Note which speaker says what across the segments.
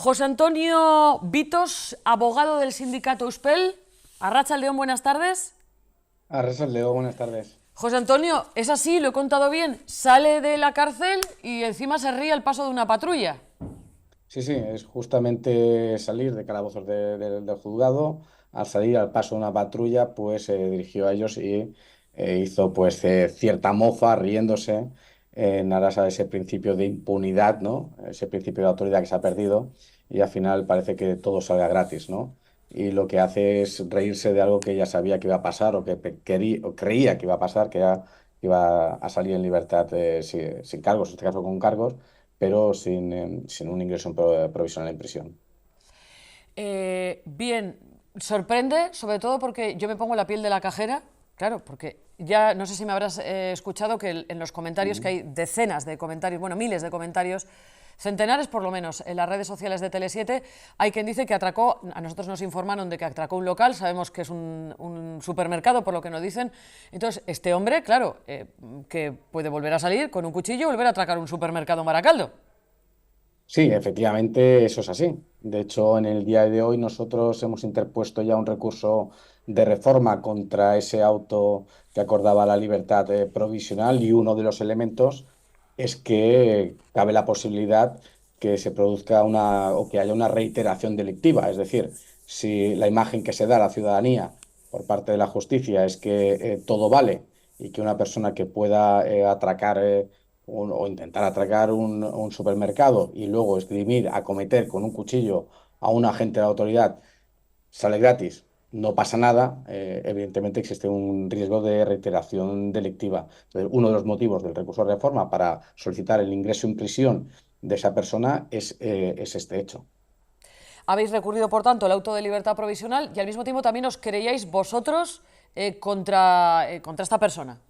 Speaker 1: José Antonio Vitos, abogado del sindicato Euspel. Arratsaldeon, buenas tardes.
Speaker 2: Arratsaldeon, buenas tardes.
Speaker 1: José Antonio, ¿es así? ¿Lo he contado bien? Sale de la cárcel y encima se ríe al paso de una patrulla.
Speaker 2: Sí, sí, es justamente salir de calabozos del juzgado. Al salir al paso de una patrulla, pues se dirigió a ellos y hizo pues cierta mofa, riéndose en aras a ese principio de impunidad, ¿no? Ese principio de autoridad que se ha perdido y al final parece que todo salga gratis, ¿no? Y lo que hace es reírse de algo que ya sabía que iba a pasar o que o creía que iba a pasar, que iba a salir en libertad sin cargos, en este caso con cargos pero sin un ingreso provisional en prisión.
Speaker 1: Bien, sorprende, sobre todo porque yo me pongo la piel de la cajera, claro, porque ya no sé si me habrás escuchado que en los comentarios, que
Speaker 2: Ujú.
Speaker 1: hay decenas de comentarios, bueno, miles de comentarios, centenares por lo menos, en las redes sociales de Tele7, hay quien dice que atracó, a nosotros nos informaron de que atracó un local, sabemos que es un supermercado, por lo que nos dicen. Entonces, este hombre, claro, que puede volver a salir con un cuchillo y volver a atracar un supermercado en Baracaldo.
Speaker 2: Sí, efectivamente, eso es así. De hecho, en el día de hoy nosotros hemos interpuesto ya un recurso de reforma contra ese auto que acordaba la libertad provisional y uno de los elementos es que cabe la posibilidad que se produzca o que haya una reiteración delictiva. Es decir, si la imagen que se da a la ciudadanía por parte de la justicia es que todo vale y que una persona que pueda atracar o intentar atracar un supermercado y luego esgrimir, acometer con un cuchillo a un agente de la autoridad, sale gratis, no pasa nada, evidentemente existe un riesgo de reiteración delictiva. Entonces, uno de los motivos del recurso de reforma para solicitar el ingreso en prisión de esa persona es este hecho.
Speaker 1: Habéis recurrido, por tanto, al auto de libertad provisional y al mismo tiempo también os querelláis vosotros contra esta persona.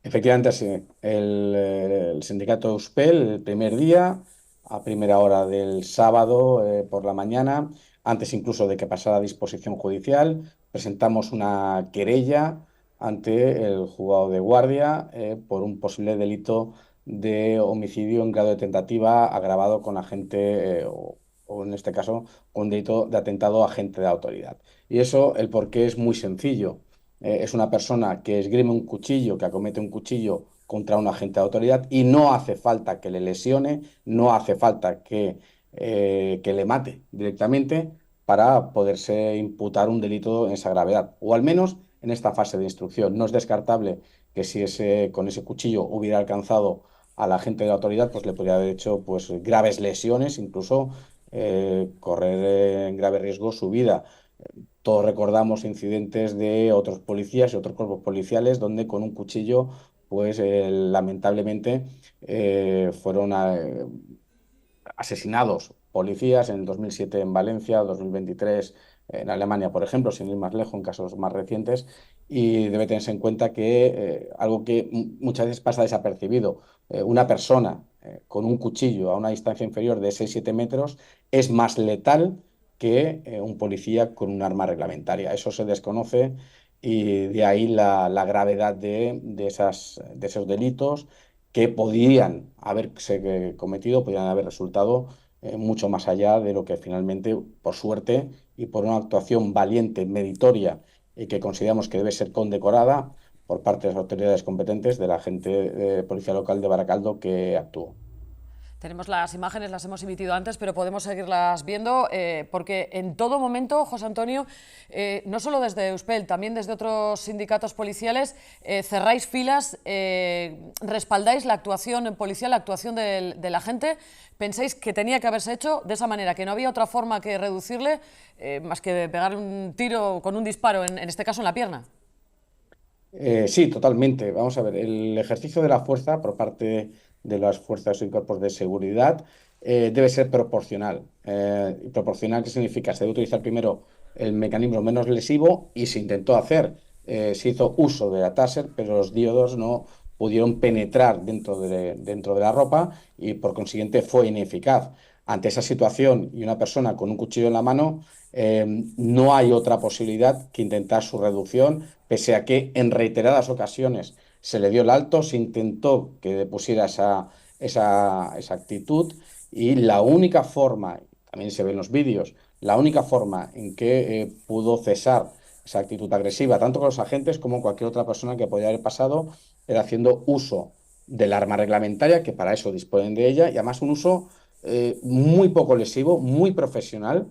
Speaker 2: Efectivamente, así. El sindicato Euspel, el primer día, a primera hora del sábado por la mañana, antes incluso de que pasara a disposición judicial, presentamos una querella ante el juzgado de guardia por un posible delito de homicidio en grado de tentativa agravado con agente, o en este caso, con delito de atentado a agente de autoridad. Y eso, el porqué es muy sencillo. Es una persona que esgrime un cuchillo, que acomete un cuchillo contra un agente de autoridad y no hace falta que le lesione, no hace falta que le mate directamente para poderse imputar un delito en esa gravedad, o al menos en esta fase de instrucción. No es descartable que si con ese cuchillo hubiera alcanzado al agente de la autoridad, pues le podría haber hecho pues, graves lesiones, incluso correr en grave riesgo su vida. Todos recordamos incidentes de otros policías y otros cuerpos policiales donde con un cuchillo, pues lamentablemente fueron asesinados policías en el 2007 en Valencia, 2023 en Alemania, por ejemplo, sin ir más lejos, en casos más recientes, y debe tenerse en cuenta que algo que muchas veces pasa desapercibido, una persona con un cuchillo a una distancia inferior de 6 7 metros es más letal que un policía con un arma reglamentaria. Eso se desconoce y de ahí la gravedad de esos delitos que podrían haberse cometido, podrían haber resultado mucho más allá de lo que finalmente, por suerte y por una actuación valiente, meritoria y que consideramos que debe ser condecorada por parte de las autoridades competentes de la agente de policía local de Baracaldo que actuó.
Speaker 1: Tenemos las imágenes, las hemos emitido antes, pero podemos seguirlas viendo porque en todo momento, José Antonio, no solo desde Euspel, también desde otros sindicatos policiales, cerráis filas, respaldáis la actuación policial, la actuación de la gente. Pensáis que tenía que haberse hecho de esa manera, que no había otra forma que reducirle más que pegar un tiro con un disparo, en este caso en la pierna.
Speaker 2: Sí, totalmente. Vamos a ver, el ejercicio de la fuerza por parte de las fuerzas y cuerpos de seguridad debe ser proporcional. ¿Y proporcional qué significa? Se debe utilizar primero el mecanismo menos lesivo y se intentó hacer, se hizo uso de la taser, pero los diodos no pudieron penetrar dentro de la ropa y por consiguiente fue ineficaz. Ante esa situación y una persona con un cuchillo en la mano, no hay otra posibilidad que intentar su reducción pese a que en reiteradas ocasiones se le dio el alto, se intentó que depusiera esa actitud Y la única forma, también se ve en los vídeos, la única forma en que pudo cesar esa actitud agresiva, tanto con los agentes como cualquier otra persona que podía haber pasado, era haciendo uso del arma reglamentaria, que para eso disponen de ella, y además un uso muy poco lesivo, muy profesional,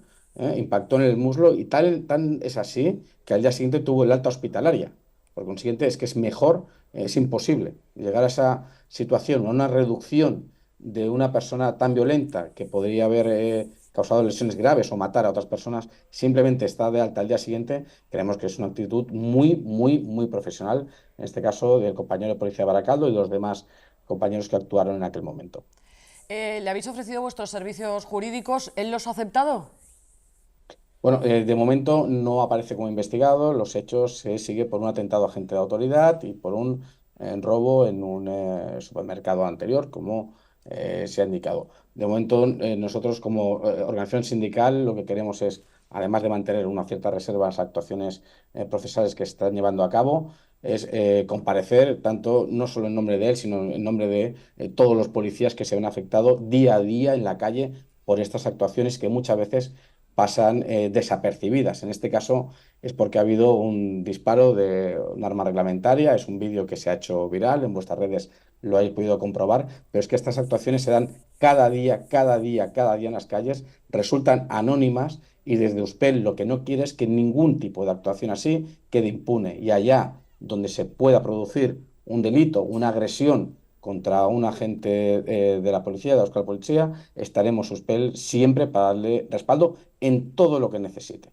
Speaker 2: impactó en el muslo y tan es así que al día siguiente tuvo el alta hospitalaria. Por consiguiente, es que es mejor, es imposible llegar a esa situación, a una reducción de una persona tan violenta que podría haber causado lesiones graves o matar a otras personas, simplemente está de alta al día siguiente. Creemos que es una actitud muy, muy, muy profesional, en este caso del compañero de policía de Baracaldo y los demás compañeros que actuaron en aquel momento.
Speaker 1: ¿Le habéis ofrecido vuestros servicios jurídicos? ¿Él los ha aceptado?
Speaker 2: Bueno, de momento no aparece como investigado. Los hechos se sigue por un atentado a agente de autoridad y por un robo en un supermercado anterior, como se ha indicado. De momento, nosotros como organización sindical lo que queremos es, además de mantener una cierta reserva en las actuaciones procesales que se están llevando a cabo, es comparecer tanto no solo en nombre de él, sino en nombre de todos los policías que se ven afectados día a día en la calle por estas actuaciones que muchas veces pasan desapercibidas. En este caso es porque ha habido un disparo de un arma reglamentaria, es un vídeo que se ha hecho viral, en vuestras redes lo habéis podido comprobar, pero es que estas actuaciones se dan cada día, cada día, cada día en las calles, resultan anónimas y desde Euspel lo que no quiere es que ningún tipo de actuación así quede impune y allá donde se pueda producir un delito, una agresión contra un agente de la policía, de la Euskal Policía, estaremos Euspel siempre para darle respaldo en todo lo que necesite.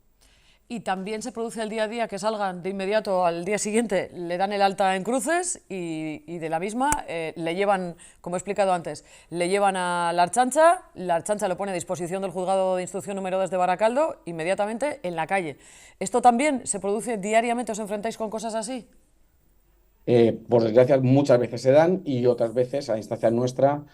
Speaker 1: Y también se produce el día a día que salgan de inmediato al día siguiente, le dan el alta en cruces y de la misma le llevan, como he explicado antes, le llevan a la Archancha lo pone a disposición del juzgado de instrucción número 2 de Baracaldo, inmediatamente en la calle. ¿Esto también se produce diariamente? ¿Os enfrentáis con cosas así?
Speaker 2: Por desgracia, muchas veces se dan y otras veces, a instancia nuestra,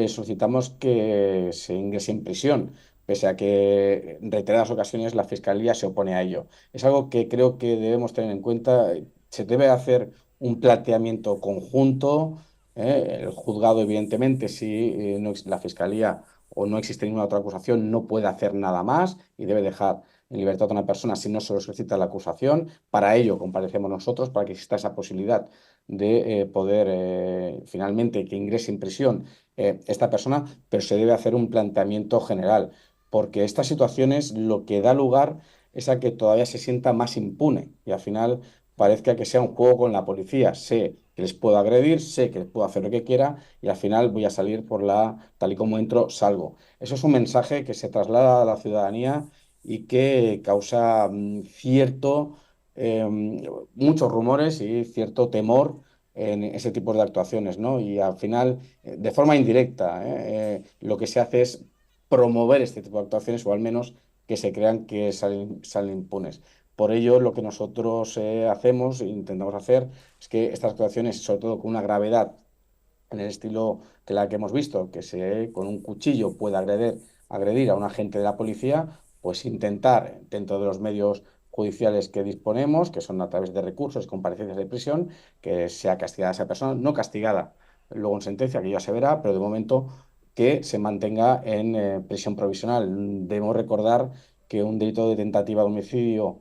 Speaker 2: solicitamos que se ingrese en prisión, pese a que en reiteradas ocasiones la Fiscalía se opone a ello. Es algo que creo que debemos tener en cuenta. Se debe hacer un planteamiento conjunto. El juzgado, evidentemente, si la Fiscalía o no existe ninguna otra acusación, no puede hacer nada más y debe dejar en libertad a una persona si no se lo solicita la acusación. Para ello comparecemos nosotros, para que exista esa posibilidad de poder finalmente que ingrese en prisión esta persona, pero se debe hacer un planteamiento general, porque estas situaciones lo que da lugar es a que todavía se sienta más impune y al final parezca que sea un juego con la policía. Sé que les puedo agredir, sé que les puedo hacer lo que quiera y al final voy a salir por tal y como entro, salgo. Eso es un mensaje que se traslada a la ciudadanía y que causa muchos rumores y cierto temor en ese tipo de actuaciones, ¿no? Y al final, de forma indirecta, lo que se hace es promover este tipo de actuaciones o al menos que se crean que salen impunes. Por ello, lo que nosotros hacemos e intentamos hacer es que estas actuaciones, sobre todo con una gravedad en el estilo que la que hemos visto, que se con un cuchillo puede agredir a un agente de la policía, pues intentar, dentro de los medios judiciales que disponemos, que son a través de recursos, comparecencias de prisión, que sea castigada esa persona, no castigada luego en sentencia, que ya se verá, pero de momento que se mantenga en prisión provisional. Debemos recordar que un delito de tentativa de homicidio,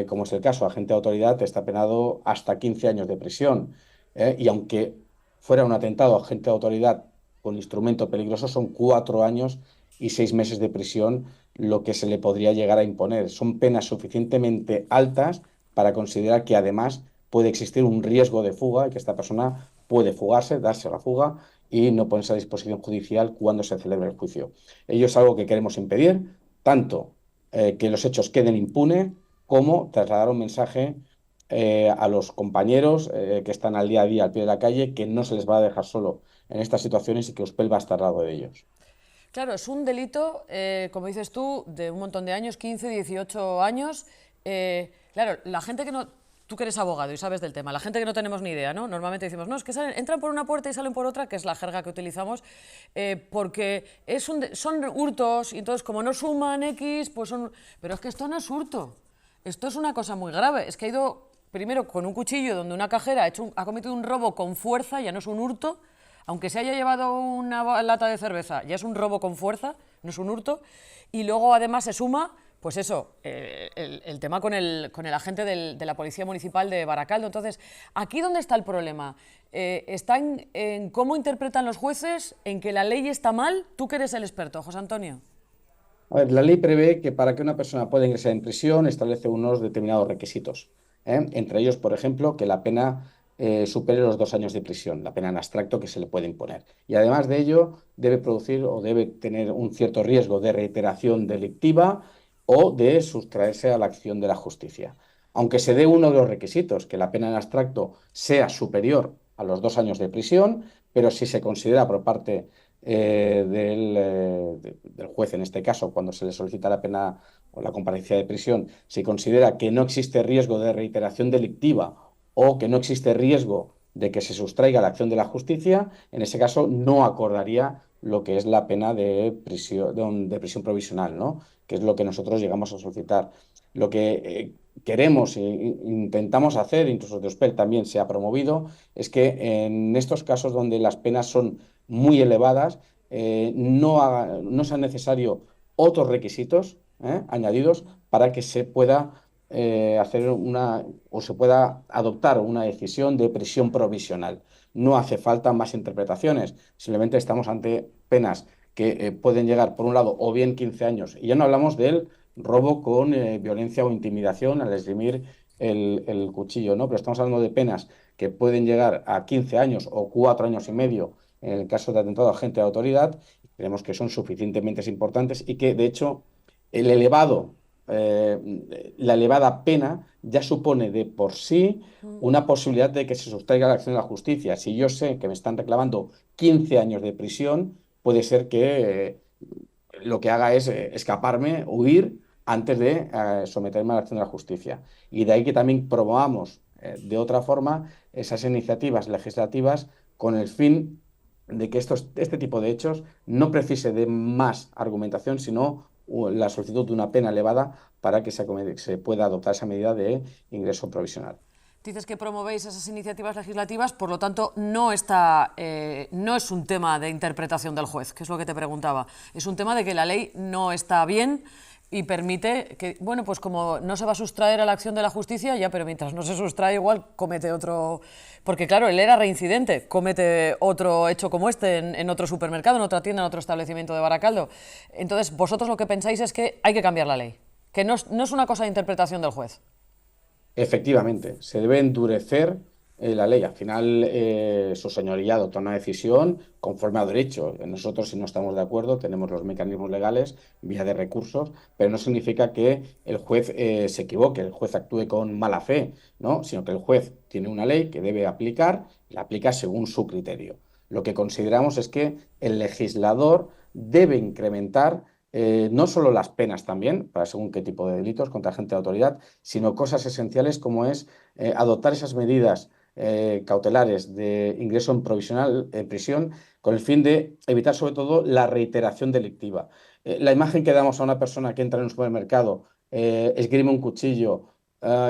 Speaker 2: como es el caso, agente de autoridad, está penado hasta 15 años de prisión. Y aunque fuera un atentado a agente de autoridad con instrumento peligroso, son 4 años y 6 meses de prisión lo que se le podría llegar a imponer. Son penas suficientemente altas para considerar que además puede existir un riesgo de fuga y que esta persona puede fugarse, darse la fuga y no ponerse a disposición judicial cuando se celebre el juicio. Ello es algo que queremos impedir, tanto que los hechos queden impunes como trasladar un mensaje a los compañeros que están al día a día al pie de la calle, que no se les va a dejar solo en estas situaciones y que Euspel va a estar al lado de ellos.
Speaker 1: Claro, es un delito, como dices tú, de un montón de años, 15, 18 años. Claro, la gente que no... Tú que eres abogado y sabes del tema, la gente que no tenemos ni idea, ¿no? Normalmente decimos, no, es que entran por una puerta y salen por otra, que es la jerga que utilizamos, porque son hurtos y entonces como no suman X, pues son... Pero es que esto no es hurto, esto es una cosa muy grave, es que ha ido primero con un cuchillo donde una cajera ha cometido un robo con fuerza, ya no es un hurto, aunque se haya llevado una lata de cerveza, ya es un robo con fuerza, no es un hurto, y luego además se suma, pues eso, el tema con el agente de la Policía Municipal de Baracaldo. Entonces, ¿aquí dónde está el problema? ¿Está en cómo interpretan los jueces, en que la ley está mal? Tú que eres el experto, José Antonio.
Speaker 2: A ver, la ley prevé que para que una persona pueda ingresar en prisión establece unos determinados requisitos. Entre ellos, por ejemplo, que la pena supere los 2 años de prisión, la pena en abstracto que se le puede imponer. Y además de ello, debe producir o debe tener un cierto riesgo de reiteración delictiva o de sustraerse a la acción de la justicia. Aunque se dé uno de los requisitos, que la pena en abstracto sea superior a los 2 años de prisión, pero si se considera por parte del juez, en este caso, cuando se le solicita la pena o la comparecencia de prisión, si considera que no existe riesgo de reiteración delictiva o que no existe riesgo de que se sustraiga la acción de la justicia, en ese caso no acordaría lo que es la pena de prisión provisional, ¿no? Que es lo que nosotros llegamos a solicitar. Lo que queremos e intentamos hacer, incluso de Euspel también se ha promovido, es que en estos casos donde las penas son muy elevadas, no sean necesarios otros requisitos añadidos para que se pueda hacer o se pueda adoptar una decisión de prisión provisional. No hace falta más interpretaciones, simplemente estamos ante penas que pueden llegar, por un lado, o bien 15 años, y ya no hablamos del robo con violencia o intimidación al esgrimir el cuchillo, ¿no? Pero estamos hablando de penas que pueden llegar a 15 años o 4 años y medio en el caso de atentado a agente de autoridad. Creemos que son suficientemente importantes y que, de hecho, el elevado, la elevada pena ya supone de por sí una posibilidad de que se sustraiga la acción de la justicia. Si yo sé que me están reclamando 15 años de prisión, puede ser que lo que haga es escaparme, huir, antes de someterme a la acción de la justicia. Y de ahí que también promovamos de otra forma esas iniciativas legislativas con el fin de que este tipo de hechos no precise de más argumentación, sino la solicitud de una pena elevada para que se pueda adoptar esa medida de ingreso provisional.
Speaker 1: Dices que promovéis esas iniciativas legislativas, por lo tanto, no es un tema de interpretación del juez, que es lo que te preguntaba. Es un tema de que la ley no está bien y permite que, bueno, pues como no se va a sustraer a la acción de la justicia, ya, pero mientras no se sustrae, igual comete otro. Porque, claro, él era reincidente, comete otro hecho como este en otro supermercado, en otra tienda, en otro establecimiento de Baracaldo. Entonces, vosotros lo que pensáis es que hay que cambiar la ley, que no es una cosa de interpretación del juez.
Speaker 2: Efectivamente, se debe endurecer la ley. Al final, su señoría adopta una decisión conforme a derecho. Nosotros, si no estamos de acuerdo, tenemos los mecanismos legales, vía de recursos, pero no significa que el juez se equivoque, el juez actúe con mala fe, ¿no? Sino que el juez tiene una ley que debe aplicar y la aplica según su criterio. Lo que consideramos es que el legislador debe incrementar no solo las penas también, para según qué tipo de delitos contra agente de autoridad, sino cosas esenciales como es adoptar esas medidas cautelares de ingreso en provisional, en prisión, con el fin de evitar sobre todo la reiteración delictiva. La imagen que damos a una persona que entra en un supermercado, esgrime un cuchillo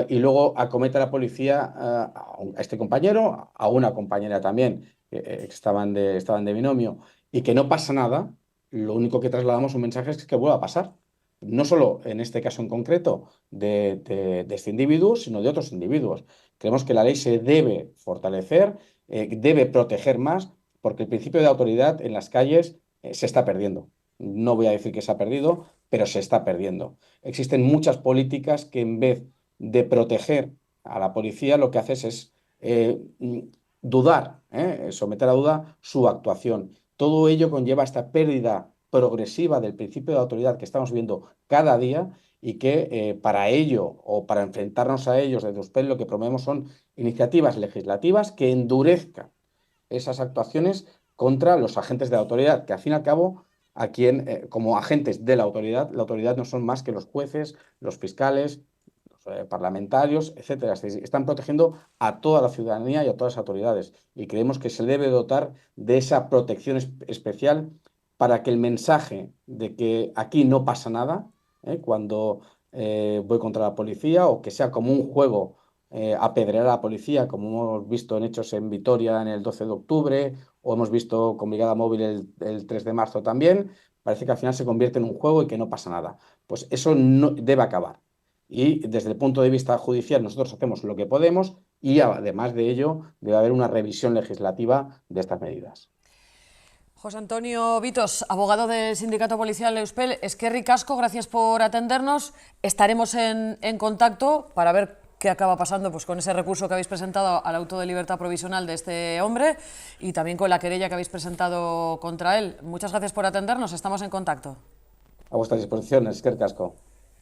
Speaker 2: y luego acomete a la policía a este compañero, a una compañera también, que estaban de binomio, y que no pasa nada, lo único que trasladamos un mensaje es que vuelva a pasar. No solo en este caso en concreto de este individuo, sino de otros individuos. Creemos que la ley se debe fortalecer, debe proteger más, porque el principio de autoridad en las calles se está perdiendo. No voy a decir que se ha perdido, pero se está perdiendo. Existen muchas políticas que en vez de proteger a la policía, lo que haces es dudar, someter a duda su actuación. Todo ello conlleva esta pérdida progresiva del principio de autoridad que estamos viendo cada día y que para ello o para enfrentarnos a ellos desde USPEL lo que promovemos son iniciativas legislativas que endurezcan esas actuaciones contra los agentes de la autoridad, que al fin y al cabo, a quien, como agentes de la autoridad no son más que los jueces, los fiscales, los parlamentarios, etcétera. Están protegiendo a toda la ciudadanía y a todas las autoridades. Y creemos que se debe dotar de esa protección especial para que el mensaje de que aquí no pasa nada, cuando voy contra la policía, o que sea como un juego apedrear a la policía, como hemos visto en hechos en Vitoria en el 12 de octubre o hemos visto con Brigada Móvil el 3 de marzo también, parece que al final se convierte en un juego y que no pasa nada. Pues eso no debe acabar. Y desde el punto de vista judicial nosotros hacemos lo que podemos y además de ello debe haber una revisión legislativa de estas medidas.
Speaker 1: José Antonio Vitos, abogado del Sindicato Policial Euspel, eskerrik asko, gracias por atendernos. Estaremos en contacto para ver qué acaba pasando pues, con ese recurso que habéis presentado al auto de libertad provisional de este hombre y también con la querella que habéis presentado contra él. Muchas gracias por atendernos, estamos en contacto.
Speaker 2: A vuestra disposición, eskerrik asko.